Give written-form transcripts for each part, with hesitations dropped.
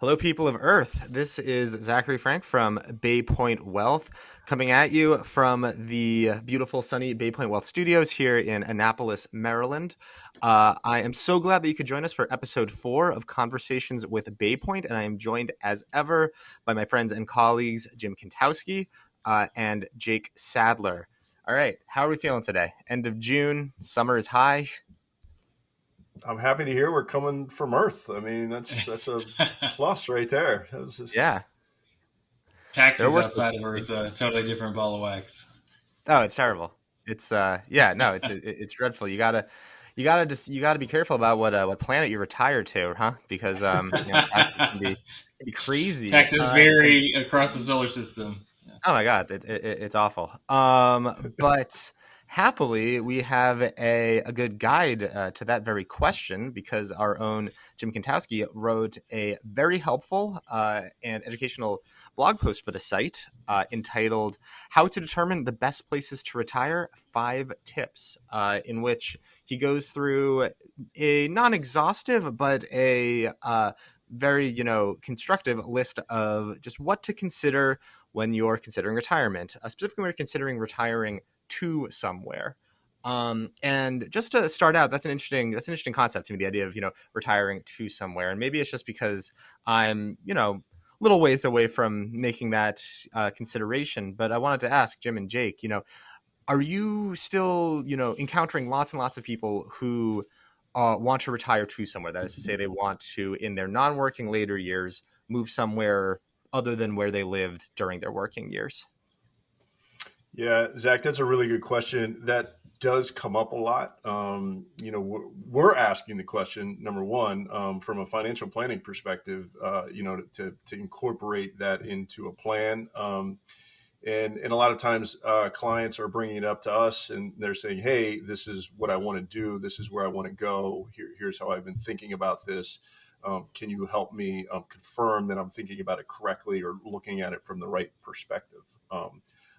Hello, people of Earth. This is Zachary Frank from Bay Point Wealth, coming at you from the beautiful, sunny Bay Point Wealth Studios here in Annapolis, Maryland. I am so glad that you could join us for episode 4 of Conversations with Bay Point, and I am joined, as ever, by my friends and colleagues Jim Kintowski and Jake Sadler. All right, how are we feeling today? End of June, summer is high. I'm happy to hear we're coming from Earth. I mean, that's a plus right there. Yeah, there Taxes were outside supposed of to be. Earth, totally different ball of wax. Oh, it's terrible. It's yeah, no, it's dreadful. You gotta be careful about what planet you retire to, huh? Because taxes can be crazy. Taxes And vary across the solar system. Yeah. oh my God, it's awful. But happily, we have a good guide to that very question because our own Jim Kintowski wrote a very helpful and educational blog post for the site entitled "How to Determine the Best Places to Retire: 5 Tips," in which he goes through a non-exhaustive but a very constructive list of just what to consider when you're considering retirement, specifically when you're considering retiring to somewhere. And just to start out, that's an interesting concept to me, the idea of retiring to somewhere. And maybe it's just because I'm little ways away from making that consideration. But I wanted to ask Jim and Jake, are you still encountering lots and lots of people who want to retire to somewhere? That is to say, they want to, in their non-working later years, move somewhere other than where they lived during their working years. Yeah, Zach, that's a really good question. That does come up a lot. We're asking the question number one from a financial planning perspective. To incorporate that into a plan. And a lot of times clients are bringing it up to us and they're saying, hey, this is what I want to do. This is where I want to go. Here's how I've been thinking about this. Can you help me confirm that I'm thinking about it correctly or looking at it from the right perspective?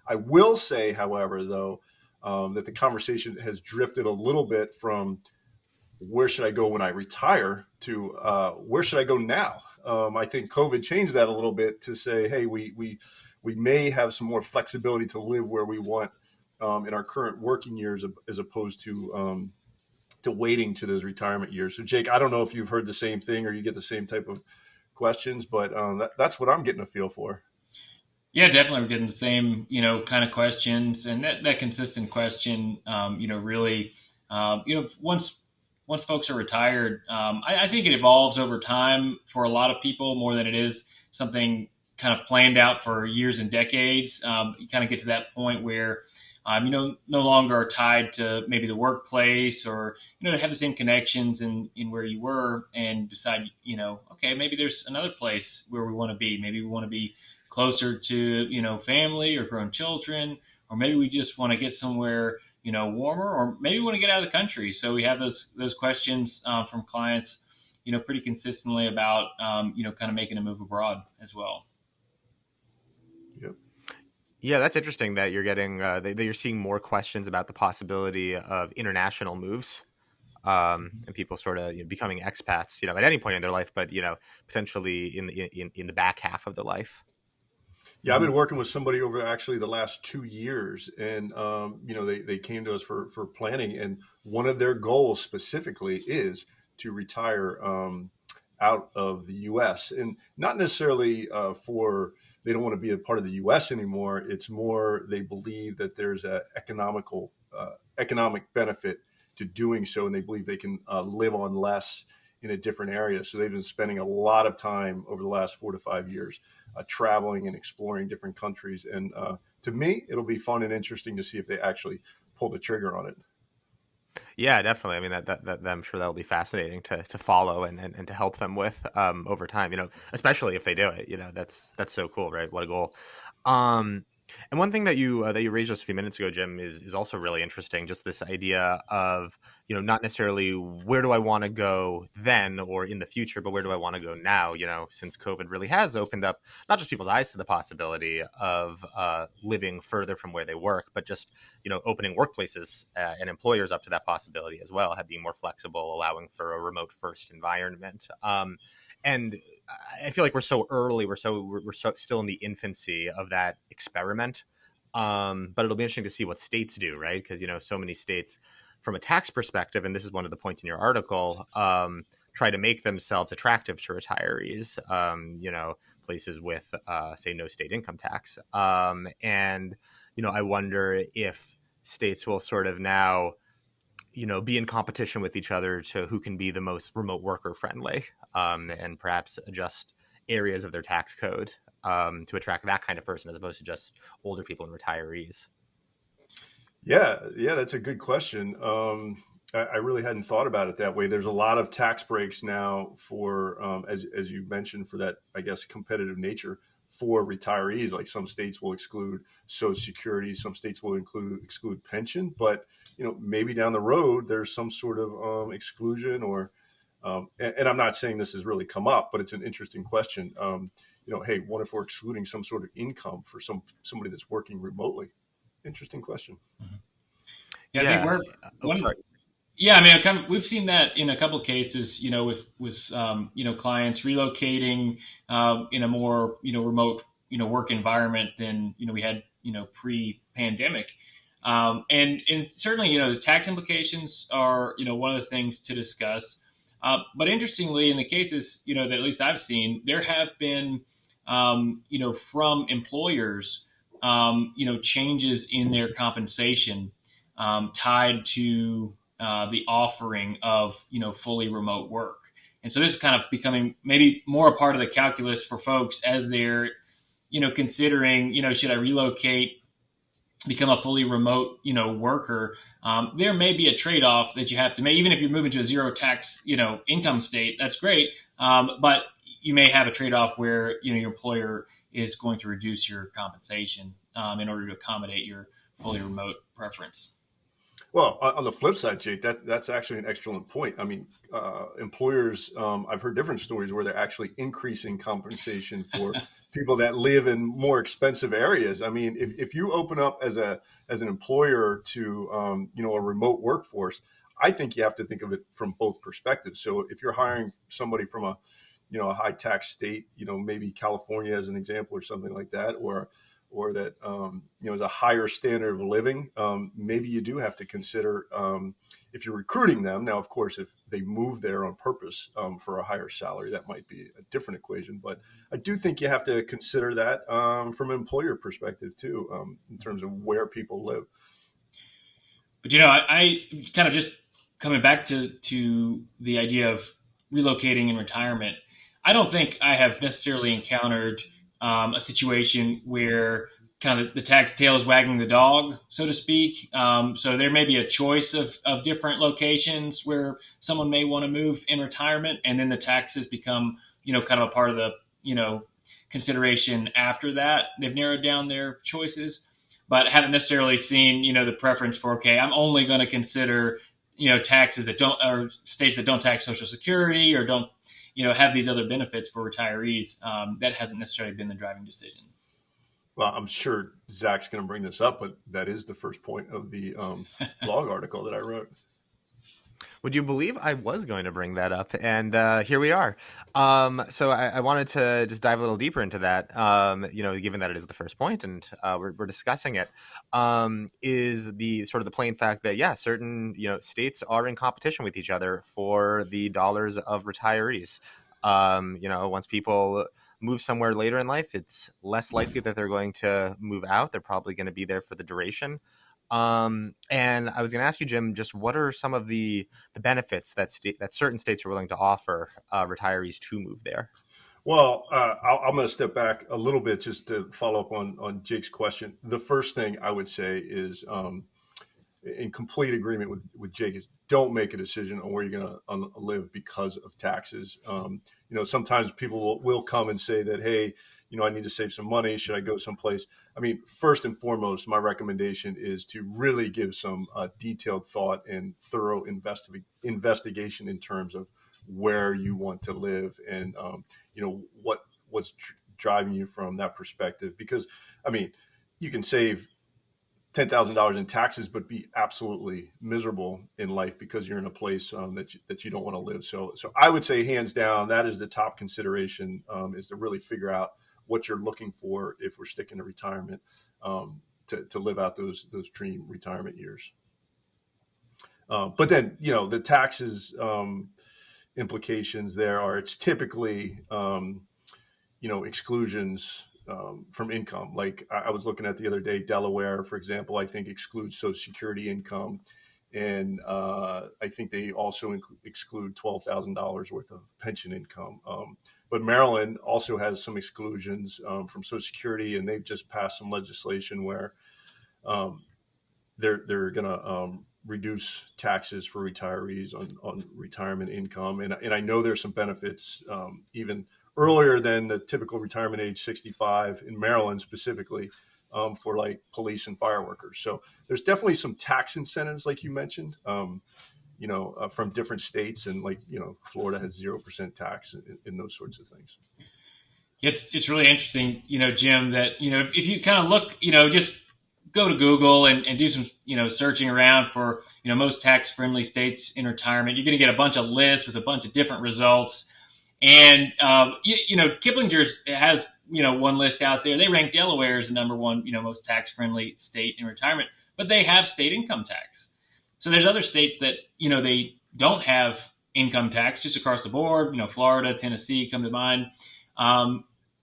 I will say, however, though, that the conversation has drifted a little bit from where should I go when I retire to where should I go now? I think COVID changed that a little bit to say, hey, we may have some more flexibility to live where we want in our current working years, as opposed to waiting to those retirement years. So, Jake, I don't know if you've heard the same thing or you get the same type of questions, but that's what I'm getting a feel for. Yeah, definitely. We're getting the same, kind of questions, and that consistent question, really, once folks are retired, I think it evolves over time for a lot of people more than it is something kind of planned out for years and decades. You kind of get to that point where, no longer are tied to maybe the workplace or, to have the same connections in where you were and decide, okay, maybe there's another place where we want to be. Maybe we want to be closer to, family or grown children, or maybe we just want to get somewhere, warmer, or maybe we want to get out of the country. So we have those questions from clients, pretty consistently about, kind of making a move abroad as well. Yep. Yeah, that's interesting that you're getting that you're seeing more questions about the possibility of international moves, and people sort of becoming expats, at any point in their life, but potentially in the back half of their life. Yeah, I've been working with somebody over actually the last 2 years, and they came to us for planning, and one of their goals specifically is to retire out of the U.S. and not necessarily for they don't want to be a part of the U.S. anymore. It's more they believe that there's a economic benefit to doing so, and they believe they can live on less in a different area. So they've been spending a lot of time over the last 4 to 5 years traveling and exploring different countries. And to me, it'll be fun and interesting to see if they actually pull the trigger on it. Yeah, definitely. I mean, that I'm sure that'll be fascinating to follow and to help them with over time. Especially if they do it. That's so cool, right? What a goal. Um, and one thing that you raised just a few minutes ago, Jim, is also really interesting. Just this idea of not necessarily where do I want to go then or in the future, but where do I want to go now? Since COVID really has opened up not just people's eyes to the possibility of living further from where they work, but just opening workplaces and employers up to that possibility as well, being more flexible, allowing for a remote first environment. and I feel like we're so early. We're so still in the infancy of that experiment. But it'll be interesting to see what states do, right? Because so many states, from a tax perspective, and this is one of the points in your article, try to make themselves attractive to retirees. Places with, say, no state income tax, and I wonder if states will sort of now be in competition with each other to who can be the most remote worker friendly, and perhaps adjust areas of their tax code to attract that kind of person as opposed to just older people and retirees. Yeah, that's a good question. I really hadn't thought about it that way. There's a lot of tax breaks now for, as you mentioned, for that, I guess, competitive nature for retirees. Like some states will exclude Social Security, some states will exclude pension, but maybe down the road there's some sort of exclusion or, and I'm not saying this has really come up, but it's an interesting question. Hey, what if we're excluding some sort of income for somebody that's working remotely? Interesting question. Yeah, I think Yeah. we're Oh, one. sorry. Yeah, I mean, we've seen that in a couple of cases, with clients relocating in a more remote work environment than we had pre-pandemic, and certainly the tax implications are one of the things to discuss. But interestingly, in the cases that at least I've seen, there have been from employers changes in their compensation tied to the offering of fully remote work. And so this is kind of becoming maybe more a part of the calculus for folks as they're considering should I relocate, become a fully remote worker. There may be a trade-off that you have to make, even if you're moving to a zero tax income state. That's great, but you may have a trade-off where your employer is going to reduce your compensation in order to accommodate your fully remote preference. Well, on the flip side, Jake, that's actually an excellent point. I mean, employers, I've heard different stories where they're actually increasing compensation for people that live in more expensive areas. I mean, if you open up as an employer to a remote workforce, I think you have to think of it from both perspectives. So if you're hiring somebody from a high tax state, maybe California as an example or something like that, or that is a higher standard of living, maybe you do have to consider, if you're recruiting them. Now, of course, if they move there on purpose for a higher salary, that might be a different equation. But I do think you have to consider that from an employer perspective too, in terms of where people live. But I kind of just coming back to the idea of relocating in retirement. I don't think I have necessarily encountered a situation where kind of the tax tail is wagging the dog, so to speak. So there may be a choice of different locations where someone may want to move in retirement, and then the taxes become kind of a part of the consideration after that. They've narrowed down their choices, but haven't necessarily seen the preference for, okay, I'm only going to consider taxes that don't, or states that don't tax Social Security or don't have these other benefits for retirees. That hasn't necessarily been the driving decision. Well, I'm sure Zach's going to bring this up, but that is the first point of the blog article that I wrote. Would you believe I was going to bring that up? And here we are. So I wanted to just dive a little deeper into that, given that it is the first point and we're discussing it, is the sort of the plain fact that, yeah, certain, states are in competition with each other for the dollars of retirees. Once people move somewhere later in life, it's less likely that they're going to move out. They're probably going to be there for the duration. And I was going to ask you, Jim, just what are some of the benefits that certain states are willing to offer retirees to move there? Well, I'm going to step back a little bit just to follow up on Jake's question. The first thing I would say is, in complete agreement with Jake, is don't make a decision on where you're going to live because of taxes. Sometimes people will come and say that, hey, I need to save some money. Should I go someplace? I mean, first and foremost, my recommendation is to really give some detailed thought and thorough investigation in terms of where you want to live and what's driving you from that perspective. Because, I mean, you can save $10,000 in taxes, but be absolutely miserable in life because you're in a place that you don't want to live. So I would say hands down, that is the top consideration, is to really figure out what you're looking for if we're sticking to retirement, to live out those dream retirement years. But then, the taxes implications there are, it's typically, exclusions from income. Like I was looking at the other day, Delaware, for example, I think excludes Social Security income. And I think they also exclude $12,000 worth of pension income. But Maryland also has some exclusions from Social Security, and they've just passed some legislation where they're going to reduce taxes for retirees on retirement income. And I know there's some benefits even earlier than the typical retirement age, 65 in Maryland specifically, for like police and fire workers. So there's definitely some tax incentives, like you mentioned, from different states. And Florida has 0% tax in those sorts of things. It's really interesting, Jim, that, if you kind of look, just go to Google and do some, searching around for, most tax-friendly states in retirement, you're going to get a bunch of lists with a bunch of different results. And, Kiplinger's has, one list out there. They rank Delaware as the number one, most tax-friendly state in retirement, but they have state income tax. So there's other states that, they don't have income tax just across the board, Florida, Tennessee come to mind.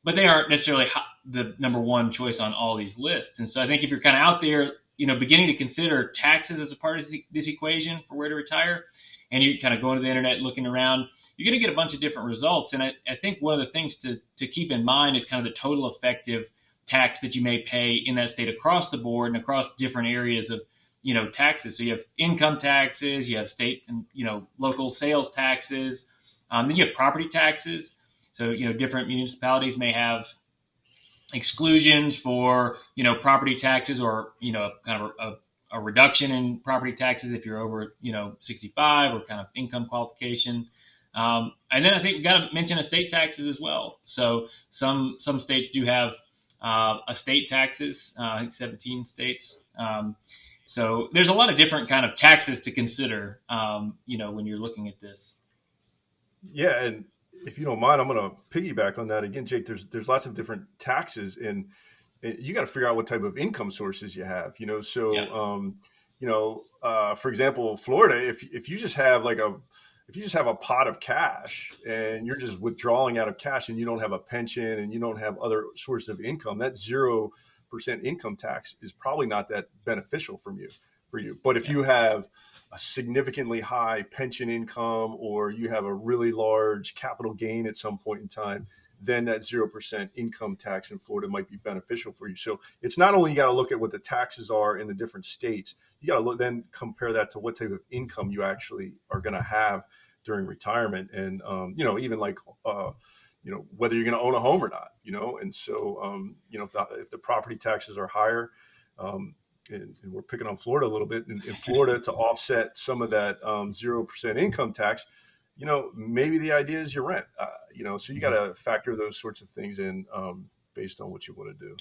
But they aren't necessarily the number one choice on all these lists. And so I think if you're kind of out there, beginning to consider taxes as a part of this equation for where to retire, and you kind of go into the internet looking around, you're going to get a bunch of different results. And I think one of the things to keep in mind is kind of the total effective tax that you may pay in that state across the board and across different areas of, taxes. So you have income taxes, you have state and, local sales taxes, then you have property taxes. So, different municipalities may have exclusions for, property taxes, or, kind of a reduction in property taxes if you're over, 65, or kind of income qualification. And then I think we've got to mention estate taxes as well. So some states do have estate taxes, I think 17 states. So there's a lot of different kind of taxes to consider, when you're looking at this. Yeah, and if you don't mind, I'm going to piggyback on that again, Jake. There's lots of different taxes, and you got to figure out what type of income sources you have. So yeah. For example, Florida, if you just have a pot of cash and you're just withdrawing out of cash and you don't have a pension and you don't have other sources of income, that 0% income tax is probably not that beneficial for you. But if you have a significantly high pension income, or you have a really large capital gain at some point in time, then that 0% income tax in Florida might be beneficial for you. So it's not only you got to look at what the taxes are in the different states, you got to then compare that to what type of income you actually are going to have during retirement. And, even like, whether you're going to own a home or not, and so, if the property taxes are higher, and we're picking on Florida a little bit, in Florida, to offset some of that 0% income tax, maybe the idea is you rent, so you got to factor those sorts of things in based on what you want to do.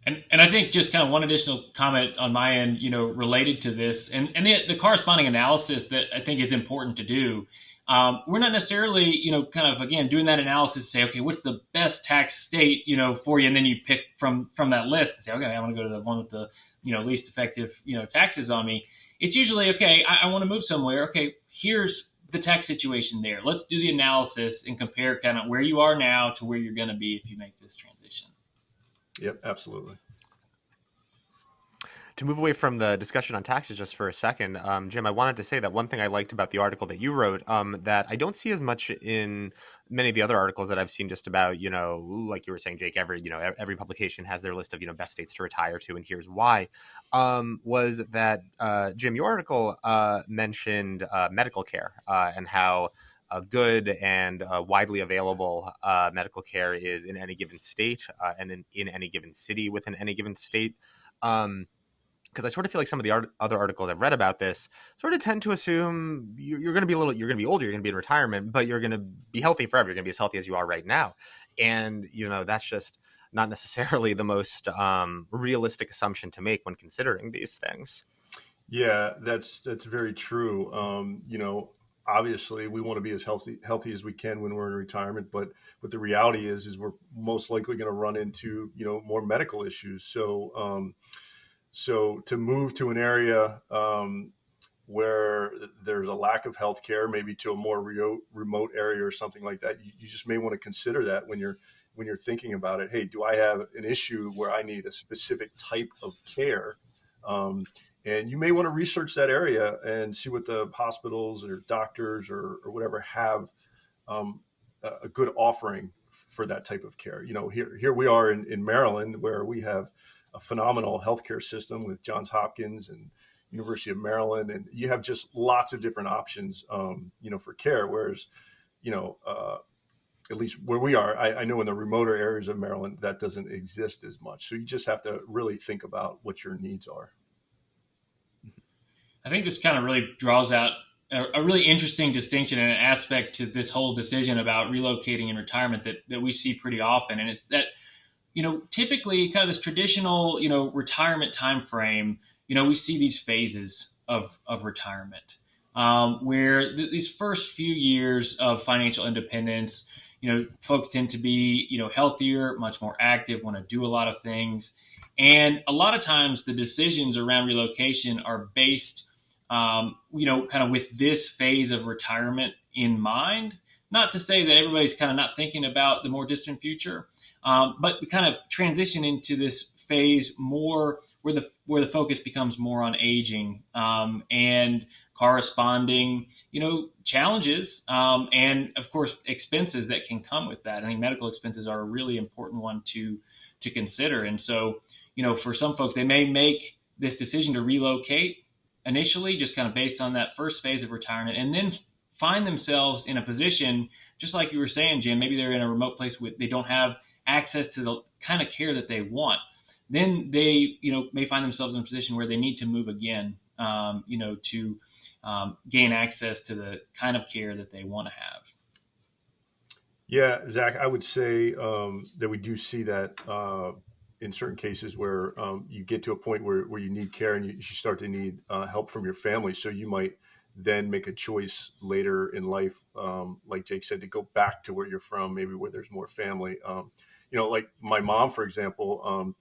And I think just kind of one additional comment on my end, related to this, and the corresponding analysis that I think is important to do. We're not necessarily, kind of, again, doing that analysis to say, okay, what's the best tax state, for you? And then you pick from that list and say, okay, I want to go to the one with the, least effective, taxes on me. It's usually, okay, I want to move somewhere. Okay, here's the tax situation there. Let's do the analysis and compare kind of where you are now to where you're going to be if you make this transition. Yep, absolutely. To move away from the discussion on taxes just for a second, Jim, I wanted to say that one thing I liked about the article that you wrote, that I don't see as much in many of the other articles that I've seen, just about, like you were saying, Jake, every publication has their list of, best states to retire to, and here's why, was that, Jim, your article mentioned medical care and how good and widely available medical care is in any given state and in any given city within any given state. Because I sort of feel like some of the other articles I've read about this sort of tend to assume you're going to be older, you're going to be in retirement, but you're going to be healthy forever. You're going to be as healthy as you are right now. And, that's just not necessarily the most realistic assumption to make when considering these things. Yeah, that's very true. Obviously, we want to be as healthy as we can when we're in retirement, but the reality is we're most likely going to run into more medical issues. So to move to an area where there's a lack of health care, maybe to a more remote area or something like that, you just may want to consider that when you're thinking about it. Hey, do I have an issue where I need a specific type of care? And you may want to research that area and see what the hospitals or doctors or whatever have um, a good offering for that type of care. Here we are in Maryland, where we have a phenomenal healthcare system with Johns Hopkins and University of Maryland, and you have just lots of different options, for care. Whereas, you know, uh, at least where we are, I know in the remoter areas of Maryland that doesn't exist as much. So you just have to really think about what your needs are. I think this kind of really draws out a really interesting distinction and an aspect to this whole decision about relocating in retirement that we see pretty often. And it's that, typically kind of this traditional, retirement time frame, we see these phases of retirement where these first few years of financial independence, folks tend to be, healthier, much more active, want to do a lot of things. And a lot of times the decisions around relocation are based, kind of with this phase of retirement in mind. Not to say that everybody's kind of not thinking about the more distant future, but we kind of transition into this phase more where the focus becomes more on aging and corresponding, challenges and of course expenses that can come with that. I think medical expenses are a really important one to consider, and so for some folks they may make this decision to relocate initially just kind of based on that first phase of retirement, and then find themselves in a position just like you were saying, Jim. Maybe they're in a remote place where they don't have access to the kind of care that they want. Then they may find themselves in a position where they need to move again, to gain access to the kind of care that they want to have. Yeah, Zach, I would say that we do see that in certain cases where you get to a point where you need care and you start to need help from your family. So you might then make a choice later in life, like Jake said, to go back to where you're from, maybe where there's more family. Like my mom, for example,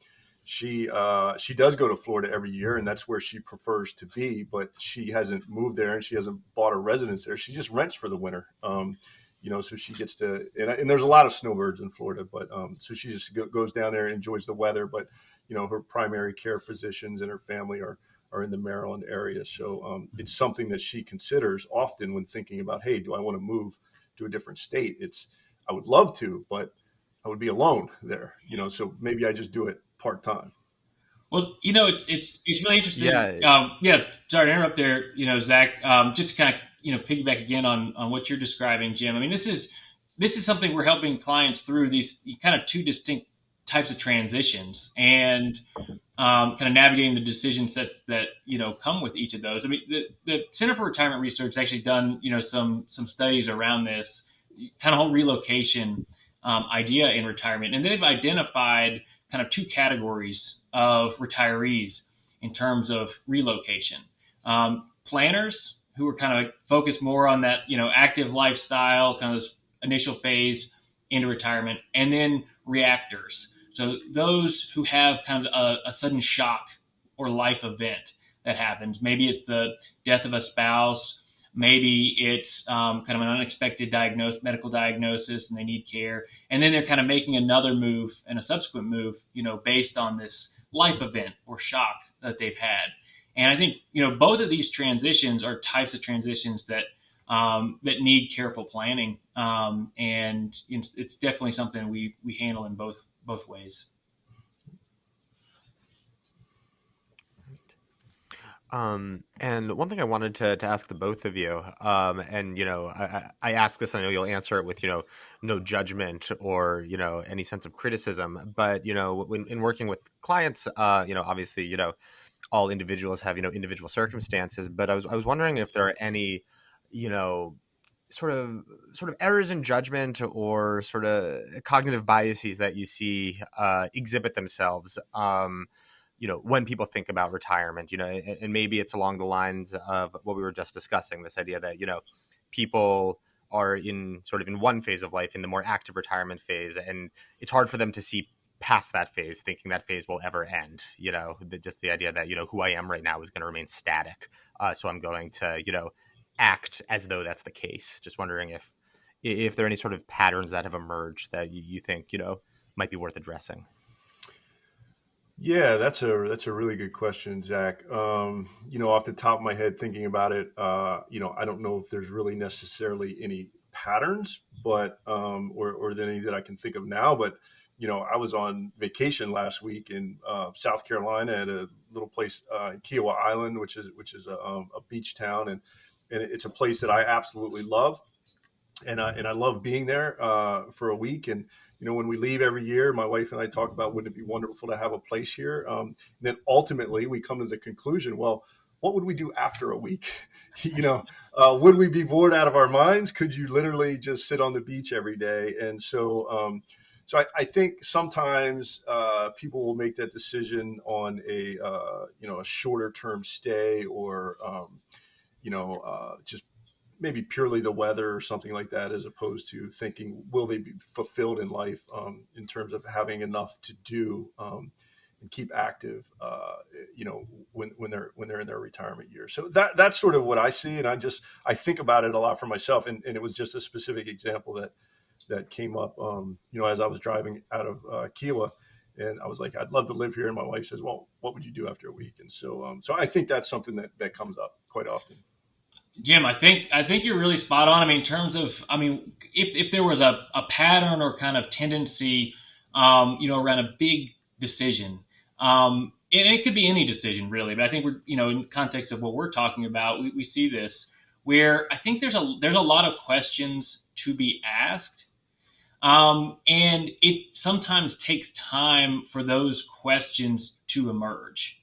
she does go to Florida every year, and that's where she prefers to be. But she hasn't moved there, and she hasn't bought a residence there. She just rents for the winter. So she gets to, and there's a lot of snowbirds in Florida, but so she just goes down there and enjoys the weather. But her primary care physicians and her family are in the Maryland area, so it's something that she considers often when thinking about, hey, do I want to move to a different state? I would love to, but I would be alone there, so maybe I just do it part time. Well, it's really interesting. Yeah. Yeah, sorry to interrupt there. Zach, just to kind of piggyback again on what you're describing, Jim. I mean, this is something we're helping clients through these kind of two distinct types of transitions and kind of navigating the decision sets that come with each of those. I mean, the Center for Retirement Research has actually done some studies around this kind of whole relocation idea in retirement, and they've identified kind of two categories of retirees in terms of relocation. Planners who are kind of focused more on that, active lifestyle, kind of this initial phase into retirement, and then reactors. So those who have kind of a sudden shock or life event that happens. Maybe it's the death of a spouse. Maybe it's kind of an unexpected medical diagnosis, and they need care. And then they're kind of making another move and a subsequent move, based on this life event or shock that they've had. And I think both of these transitions are types of transitions that that need careful planning, and it's definitely something we handle in both ways. And one thing I wanted to ask the both of you, and I ask this, I know you'll answer it with no judgment or any sense of criticism, but when in working with clients, obviously all individuals have individual circumstances, but I was wondering if there are any you know sort of errors in judgment or sort of cognitive biases that you see exhibit themselves when people think about retirement, and maybe it's along the lines of what we were just discussing, this idea that people are in sort of in one phase of life, in the more active retirement phase, and it's hard for them to see past that phase, thinking that phase will ever end. Just the idea that who I am right now is going to remain static, so I'm going to act as though that's the case. Just wondering if there are any sort of patterns that have emerged that you think might be worth addressing. Yeah, that's a really good question, Zach. Off the top of my head, thinking about it, I don't know if there's really necessarily any patterns, but or any that I can think of now. But I was on vacation last week in South Carolina at a little place in Kiowa Island, which is a beach town, and it's a place that I absolutely love, and I love being there for a week. And when we leave every year, my wife and I talk about, wouldn't it be wonderful to have a place here? And then ultimately we come to the conclusion, well, what would we do after a week? Would we be bored out of our minds? Could you literally just sit on the beach every day? And so I think sometimes people will make that decision on a shorter term stay, or just maybe purely the weather or something like that, as opposed to thinking, will they be fulfilled in life in terms of having enough to do and keep active, when they're in their retirement years. So that's sort of what I see, and I think about it a lot for myself, and it was just a specific example that came up, as I was driving out of Kiowa. And I was like, I'd love to live here. And my wife says, well, what would you do after a week? And so I think that's something that comes up quite often. Jim, I think you're really spot on. I mean, in terms of, if there was a pattern or kind of tendency, around a big decision, and it could be any decision really, but I think we're, in the context of what we're talking about, we see this where I think there's a lot of questions to be asked. And it sometimes takes time for those questions to emerge.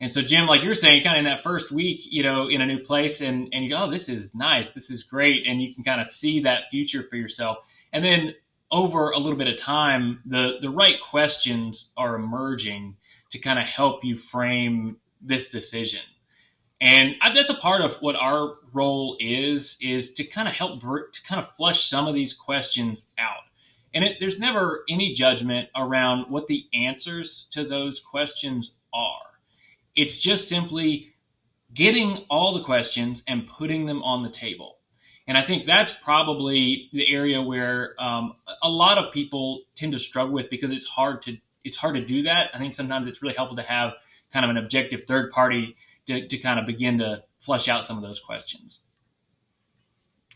And so, Jim, like you're saying, kind of in that first week, in a new place, and you go, oh, this is nice, this is great, and you can kind of see that future for yourself. And then over a little bit of time, the right questions are emerging to kind of help you frame this decision. And that's a part of what our role is to kind of help to kind of flush some of these questions out. And there's never any judgment around what the answers to those questions are. It's just simply getting all the questions and putting them on the table. And I think that's probably the area where a lot of people tend to struggle with, because it's hard to do that. I think sometimes it's really helpful to have kind of an objective third party to kind of begin to flush out some of those questions.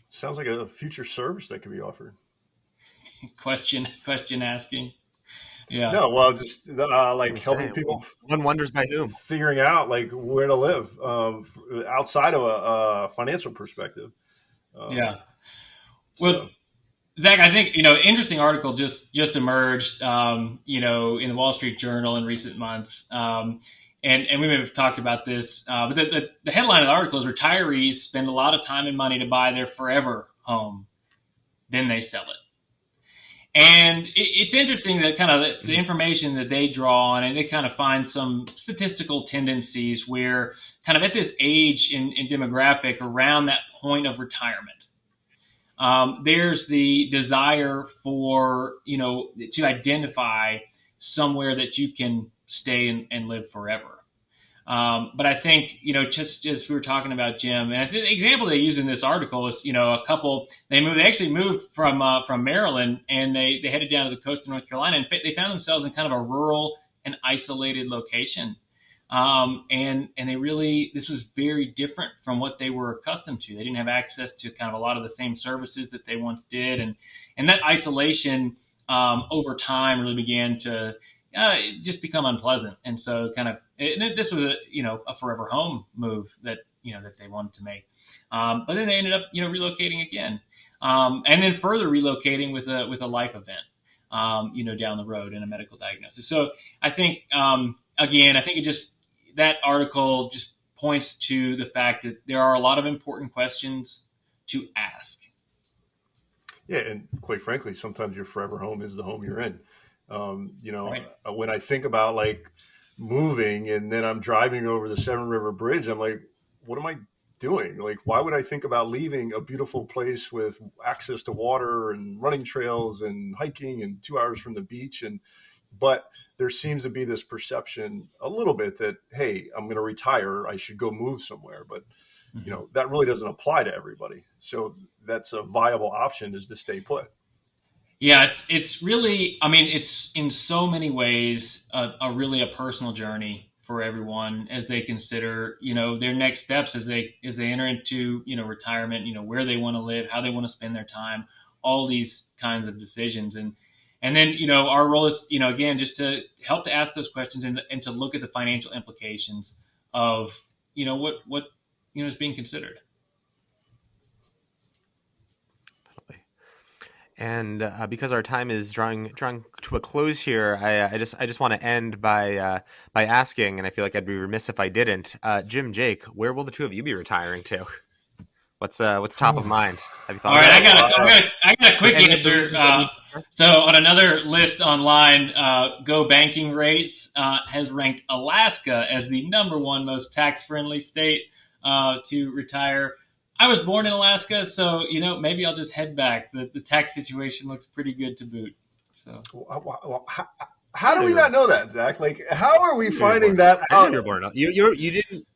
Sounds like a future service that could be offered. Question asking. Yeah. No, well, just like helping people. One wonders by whom. Figuring out like where to live outside of a financial perspective. Yeah. Well, so. Zach, I think interesting article just emerged, in the Wall Street Journal in recent months, and we may have talked about this, but the headline of the article is retirees spend a lot of time and money to buy their forever home, then they sell it. And it's interesting that kind of the information that they draw on, and they kind of find some statistical tendencies where kind of at this age in demographic around that point of retirement, there's the desire for, to identify somewhere that you can stay and live forever. But I think, just as we were talking about, Jim, and I think the example they use in this article is, a couple, they actually moved from Maryland, and they headed down to the coast of North Carolina, and they found themselves in kind of a rural and isolated location. And they really, this was very different from what they were accustomed to. They didn't have access to kind of a lot of the same services that they once did. And that isolation, over time really began to just become unpleasant. And so this was a forever home move that they wanted to make. But then they ended up, relocating again. And then further relocating with a life event, down the road in a medical diagnosis. So I think, again, that article just points to the fact that there are a lot of important questions to ask. Yeah, and quite frankly, sometimes your forever home is the home you're in. Right. When I think about like moving and then I'm driving over the Severn River Bridge, I'm like, what am I doing? Like, why would I think about leaving a beautiful place with access to water and running trails and hiking and 2 hours from the beach? But there seems to be this perception a little bit that, hey, I'm going to retire, I should go move somewhere. But Mm-hmm. that really doesn't apply to everybody. So that's a viable option, is to stay put. Yeah, it's really, I mean, it's in so many ways a really a personal journey for everyone as they consider, their next steps as they enter into, retirement, where they want to live, how they want to spend their time, all these kinds of decisions. And then, our role is, again, just to help to ask those questions and to look at the financial implications of, what is being considered. And because our time is drawing to a close here, I just want to end by asking, and I feel like I'd be remiss if I didn't. Jim, Jake, where will the two of you be retiring to? What's top of mind? Have you thought All right, about it? I got a quick Any of the answer. reasons that we discussed? So on another list online, Go Banking Rates has ranked Alaska as the number one most tax-friendly state to retire. I was born in Alaska, so maybe I'll just head back. The tax situation looks pretty good to boot. So How do we not know that, Zach? Like, how are we finding that I didn't out? know you were born. You didn't.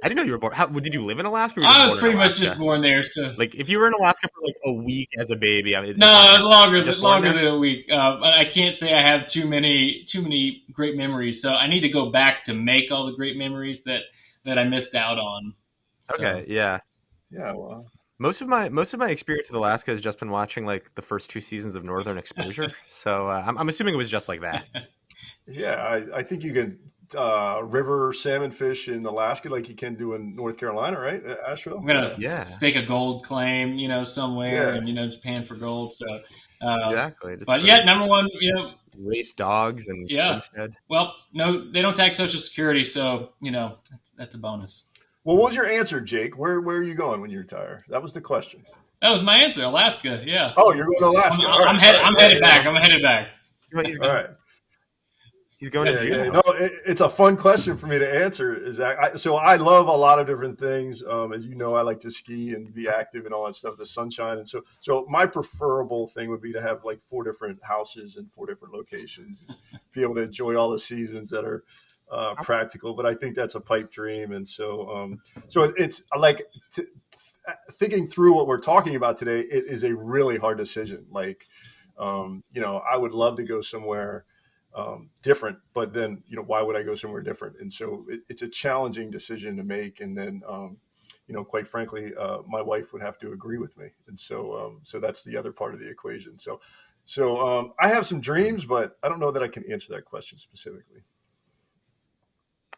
I didn't know you were born. How did you live in Alaska? Or were you I just was born pretty in much Alaska? just born there. So Like, if you were in Alaska for like a week as a baby, I mean, no, longer just than born there? a week. But I can't say I have too many great memories. So I need to go back to make all the great memories that I missed out on. So. Okay, yeah. Yeah, well, Most of my experience in Alaska has just been watching like the first 2 seasons of Northern Exposure. So I'm assuming it was just like that. yeah, I think you can river salmon fish in Alaska like you can do in North Carolina, right? Asheville. I'm gonna Yeah. stake a gold claim, somewhere, Yeah. and Japan for gold. So, Exactly. Just but yeah, number one, race dogs and yeah. homestead. Well, no, they don't tax Social Security, so that's a bonus. Well, what was your answer, Jake? Where are you going when you retire? That was the question. That was my answer. Alaska. Yeah. Oh, you're going to Alaska. I'm headed back. I'm headed back. All right. He's going to Juneau. No, it's a fun question for me to answer, Zach. So I love a lot of different things. As you know, I like to ski and be active and all that stuff, the sunshine. And so my preferable thing would be to have like 4 different houses in 4 different locations, and be able to enjoy all the seasons that are practical. But I think that's a pipe dream. And so it's like thinking through what we're talking about today, it is a really hard decision. Like, I would love to go somewhere different, but then why would I go somewhere different? And so it's a challenging decision to make. And then quite frankly, my wife would have to agree with me, and so that's the other part of the equation. So I have some dreams, but I don't know that I can answer that question specifically.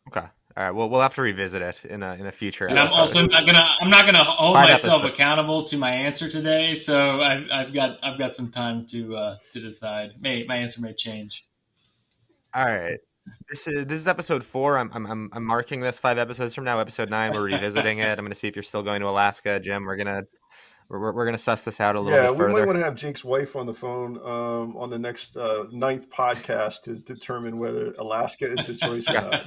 Okay. All right. Well, we'll have to revisit it in a future. And I'm also not gonna hold 5 myself episodes. accountable to my answer today. So I've got some time to decide. My answer may change. All right. This is episode 4. I'm marking this 5 episodes from now. Episode 9, we're revisiting it. I'm going to see if you're still going to Alaska, Jim. We're gonna suss this out a little bit further. We might want to have Jake's wife on the phone on the next 9th podcast to determine whether Alaska is the choice or not.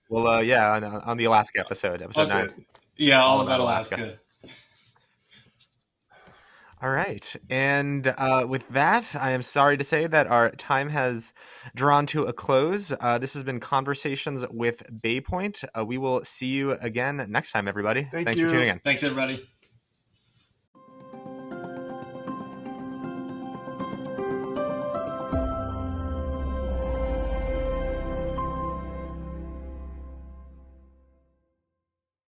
On the Alaska episode 9. Yeah, all about Alaska. All right. And with that, I am sorry to say that our time has drawn to a close. This has been Conversations with Bay Point. We will see you again next time, everybody. Thanks for tuning in. Thanks, everybody.